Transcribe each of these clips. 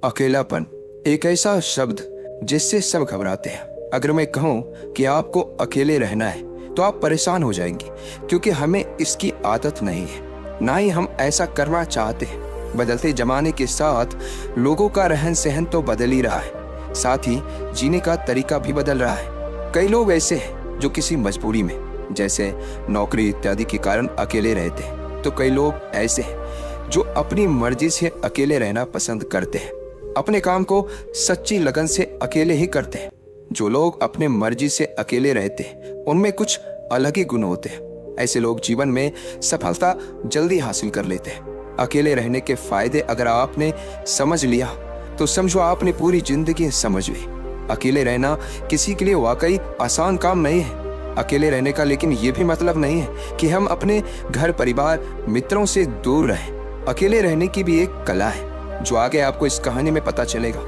अकेलापन एक ऐसा शब्द जिससे सब घबराते हैं। अगर मैं कहूं कि आपको अकेले रहना है तो आप परेशान हो जाएंगे, क्योंकि हमें इसकी आदत नहीं है, ना ही हम ऐसा करना चाहते हैं। बदलते जमाने के साथ लोगों का रहन सहन तो बदल ही रहा है, साथ ही जीने का तरीका भी बदल रहा है। कई लोग ऐसे हैं जो किसी मजबूरी में, जैसे नौकरी इत्यादि के कारण अकेले रहते हैं, तो कई लोग ऐसे हैं जो अपनी मर्जी से अकेले रहना पसंद करते हैं, अपने काम को सच्ची लगन से अकेले ही करते हैं। जो लोग अपने मर्जी से अकेले रहते हैं उनमें कुछ अलग ही गुण होते हैं। ऐसे लोग जीवन में सफलता जल्दी हासिल कर लेते हैं। अकेले रहने के फायदे अगर आपने समझ लिया तो समझो आपने पूरी जिंदगी समझ ली। अकेले रहना किसी के लिए वाकई आसान काम नहीं है। अकेले रहने का लेकिन ये भी मतलब नहीं है कि हम अपने घर परिवार मित्रों से दूर रहें। अकेले रहने की भी एक कला है जो आगे आपको इस कहानी में पता चलेगा।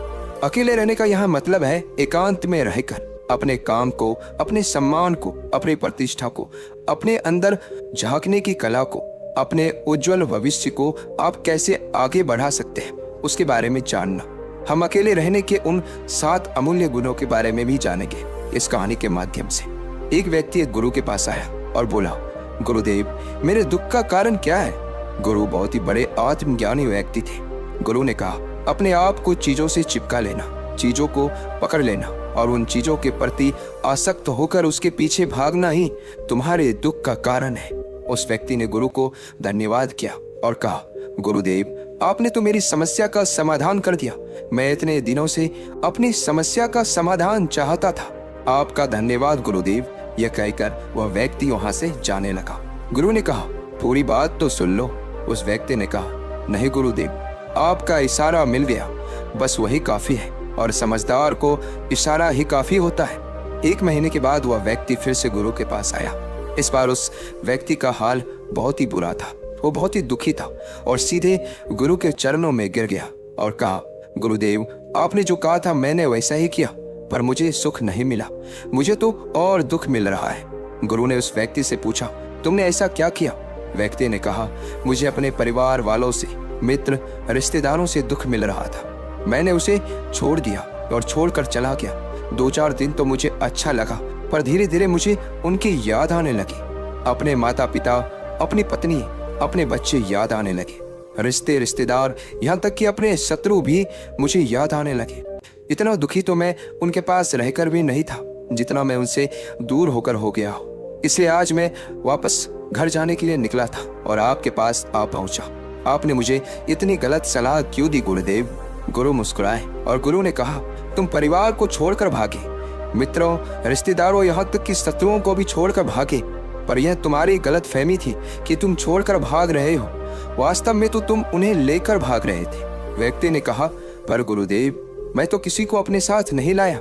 अकेले रहने का यहाँ मतलब है एकांत में रहकर अपने काम को, अपने सम्मान को, अपनी प्रतिष्ठा को, अपने अंदर झांकने की कला को, अपने उज्जवल भविष्य को आप कैसे आगे बढ़ा सकते हैं उसके बारे में जानना। हम अकेले रहने के उन 7 अमूल्य गुणों के बारे में भी जानेंगे इस कहानी के माध्यम से। एक व्यक्ति एक गुरु के पास आया और बोला, गुरुदेव, मेरे दुख का कारण क्या है? गुरु बहुत ही बड़े आत्मज्ञानी व्यक्ति थे। गुरु ने कहा, अपने आप को चीजों से चिपका लेना, चीजों को पकड़ लेना और उन चीजों के प्रति आसक्त होकर उसके पीछे भागना ही तुम्हारे दुख का कारण है। उस व्यक्ति ने गुरु को धन्यवाद किया और कहा, गुरुदेव, आपने तो मेरी समस्या का समाधान कर दिया। मैं इतने दिनों से अपनी समस्या का समाधान चाहता था। आपका धन्यवाद गुरुदेव। यह कहकर वह व्यक्ति वहां से जाने लगा। गुरु ने कहा, पूरी बात तो सुन लो। उस व्यक्ति ने कहा, नहीं गुरुदेव, आपका इशारा मिल गया, बस वही काफी है, और समझदार को इशारा ही काफी होता है। 1 महीने के बाद वह व्यक्ति फिर से गुरु के पास आया। इस बार उस व्यक्ति का हाल बहुत ही बुरा था। वो बहुत ही दुखी था और सीधे गुरु के चरणों में गिर गया और कहा, गुरुदेव, आपने जो कहा था मैंने वैसा ही किया, पर मुझे सुख नहीं मिला, मुझे तो और दुख मिल रहा है। गुरु ने उस व्यक्ति से पूछा, तुमने ऐसा क्या किया? व्यक्ति ने कहा, मुझे अपने परिवार वालों से, मित्र, रिश्तेदारों से दुख मिल रहा था। मैंने उसे छोड़ दिया और छोड़कर चला गया। 2-4 दिन तो मुझे अच्छा लगा, पर धीरे धीरे मुझे उनकी याद आने लगी। अपने माता पिता, अपनी पत्नी, अपने बच्चे याद आने लगे। रिश्तेदार, यहाँ तक कि अपने शत्रु भी मुझे याद आने लगे। इतना दुखी तो मैं उनके पास रहकर भी नहीं था जितना मैं उनसे दूर होकर हो गया हूँ। इसलिए आज मैं वापस घर जाने के लिए निकला था और आपके पास आ पहुंचा। आपने मुझे इतनी गलत सलाह क्यों दी गुरुदेव? गुरु मुस्कुराए और गुरु ने कहा, तुम परिवार को छोड़कर भागे, मित्रों, रिश्तेदारों, यहाँ तक कि शत्रुओं को भी छोड़कर भागे, पर यह तुम्हारी गलत फहमी थी कि तुम छोड़कर भाग रहे हो। वास्तव में तो तुम उन्हें लेकर भाग रहे थे। व्यक्ति ने कहा, पर गुरुदेव, मैं तो किसी को अपने साथ नहीं लाया।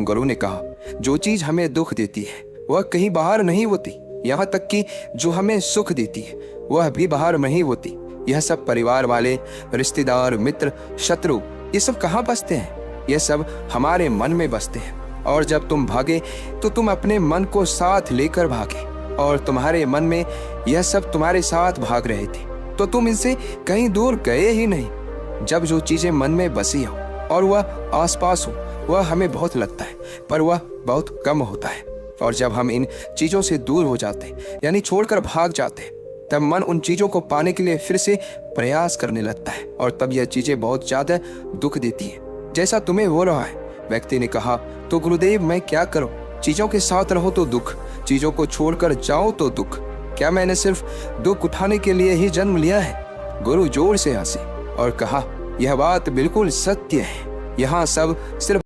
गुरु ने कहा, जो चीज हमें दुख देती है वह कहीं बाहर नहीं होती, यहाँ तक कि जो हमें सुख देती है वह भी बाहर नहीं होती। यह सब परिवार वाले, रिश्तेदार, मित्र, शत्रु, ये सब कहाँ बसते हैं? यह सब हमारे मन में बसते हैं। और जब तुम भागे तो तुम अपने मन को साथ लेकर भागे, और तुम्हारे मन में यह सब तुम्हारे साथ भाग रहे थे, तो तुम इनसे कहीं दूर गए ही नहीं। जब जो चीजें मन में बसी हो और वह आसपास हो, वह हमें बहुत लगता है, पर वह बहुत कम होता है। और जब हम इन चीजों से दूर हो जाते हैं, यानी छोड़कर भाग जाते हैं, तब मन उन चीजों को पाने के लिए फिर से प्रयास करने लगता है, और तब यह चीजें बहुत ज्यादा दुख देती हैं, जैसा तुम्हें हो रहा है। व्यक्ति ने कहा, तो गुरुदेव, मैं क्या करूं? चीजों के साथ रहो तो दुख, चीजों को छोड़कर जाओ तो दुख। क्या मैंने सिर्फ दुख उठाने के लिए ही जन्म लिया है? गुरु जोर से हंसे और कहा, यह बात बिल्कुल सत्य है। यहाँ सब सिर्फ